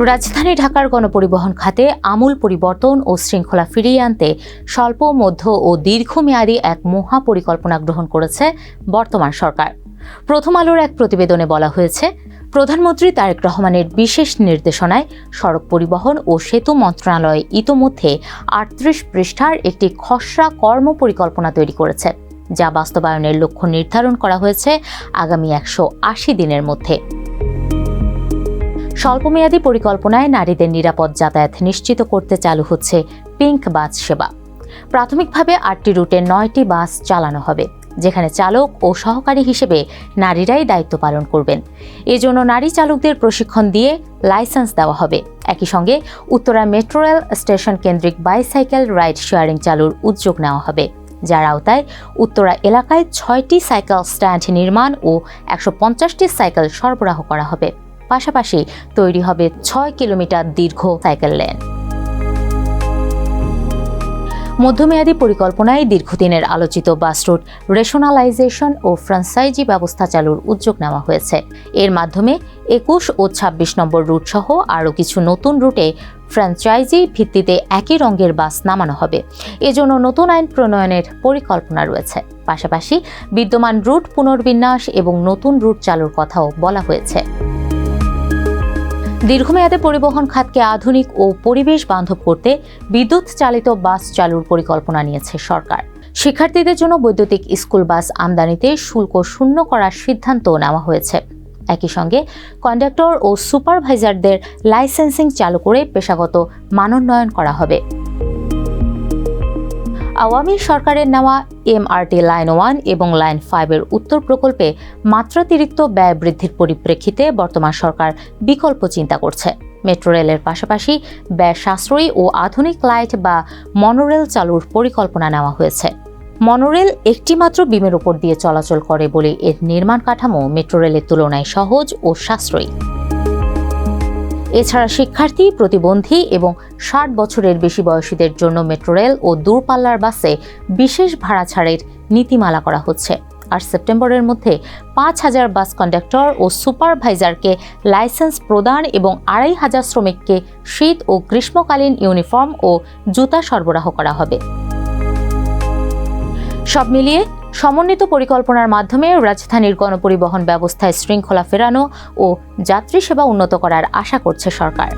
রাজধানী ঢাকার গণপরিবহন খাতে আমূল পরিবর্তন ও শৃঙ্খলা ফিরিয়ে আনতে স্বল্প, মধ্য ও দীর্ঘমেয়াদী এক মহাপরিকল্পনা গ্রহণ করেছে বর্তমান সরকার। প্রথম আলোর এক প্রতিবেদনে বলা হয়েছে, প্রধানমন্ত্রী তারেক রহমানের বিশেষ নির্দেশনায় সড়ক পরিবহন ও সেতু মন্ত্রণালয় ইতোমধ্যে ৩৮ পৃষ্ঠার একটি খসড়া কর্মপরিকল্পনা তৈরি করেছে, যা বাস্তবায়নের লক্ষ্য নির্ধারণ করা হয়েছে আগামী ১৮০ দিনের মধ্যে। স্বল্পমেয়াদী পরিকল্পনায় নারীদের নিরাপদ যাতায়াত নিশ্চিত করতে চালু হচ্ছে পিঙ্ক বাস সেবা। প্রাথমিকভাবে ৮টি রুটে ৯টি বাস চালানো হবে, যেখানে চালক ও সহকারী হিসেবে নারীরাই দায়িত্ব পালন করবেন। এজন্য নারী চালকদের প্রশিক্ষণ দিয়ে লাইসেন্স দেওয়া হবে। একই সঙ্গে উত্তরা মেট্রো রেল স্টেশন কেন্দ্রিক বাইসাইকেল রাইড শেয়ারিং চালুর উদ্যোগ নেওয়া হবে, যার আওতায় উত্তরা এলাকায় ৬টি সাইকেল স্ট্যান্ড নির্মাণ ও ১৫০টি সাইকেল সরবরাহ করা হবে। পাশাপাশি তৈরি হবে ৬ কিলোমিটার দীর্ঘ সাইকেল লেন। মধ্যমেয়াদী পরিকল্পনায় দীর্ঘদিনের আলোচিত বাস রুট রেশনালাইজেশন ও ফ্র্যাঞ্চাইজি ব্যবস্থা চালুর উদ্যোগ নেওয়া হয়েছে। এর মাধ্যমে ২১ ও ২৬ নম্বর রুট সহ আরও কিছু নতুন রুটে ফ্র্যাঞ্চাইজি ভিত্তিতে একই রঙের বাস নামানো হবে। এজন্য নতুন আইন প্রণয়নের পরিকল্পনা রয়েছে। পাশাপাশি বিদ্যমান রুট পুনর্বিন্যাস এবং নতুন রুট চালুর কথাও বলা হয়েছে। দীর্ঘমেয়াদে পরিবহন খাতকে আধুনিক ও পরিবেশ বান্ধব করতে বিদ্যুৎ চালিত বাস চালুর পরিকল্পনা নিয়েছে সরকার। শিক্ষার্থীদের জন্য বৈদ্যুতিক স্কুল বাস আমদানিতে শুল্ক শূন্য করার সিদ্ধান্ত নেওয়া হয়েছে। একই সঙ্গে কন্ডাক্টর ও সুপারভাইজারদের লাইসেন্সিং চালু করে পেশাগত মানোন্নয়ন করা হবে। আওয়ামী সরকারের নেওয়া MRT লাইন 1 এবং লাইন 5-এর উত্তর প্রকল্পে মাত্রাতিরিক্ত ব্যয় বৃদ্ধির পরিপ্রেক্ষিতে বর্তমান সরকার বিকল্প চিন্তা করছে। মেট্রো রেলের পাশাপাশি ব্যয় সাশ্রয়ী ও আধুনিক লাইট বা মনোরেল চালুর পরিকল্পনা নেওয়া হয়েছে। মনোরেল একটি মাত্র বিমের উপর দিয়ে চলাচল করে বলে এর নির্মাণ কাঠামো মেট্রো রেলের তুলনায় সহজ ও সাশ্রয়ী। এছাড়া শিক্ষার্থী, প্রতিবন্ধী এবং ৬০ বছরের বেশি বয়সীদের জন্য মেট্রো রেল ও দূরপাল্লার বাসে বিশেষ ভাড়া ছাড়ের নীতিমালা করা হচ্ছে। আর সেপ্টেম্বরের মধ্যে ৫,০০০ বাস কন্ডাক্টর ও সুপারভাইজারকে লাইসেন্স প্রদান এবং ২৫০০ শ্রমিককে শীত ও গ্রীষ্মকালীন ইউনিফর্ম ও জুতা সরবরাহ করা হবে। সব মিলিয়ে সমন্বিত পরিকল্পনার মাধ্যমে রাজধানীর গণপরিবহন ব্যবস্থায় শৃঙ্খলা ফেরানো ও যাত্রী সেবা উন্নত করার আশা করছে সরকার।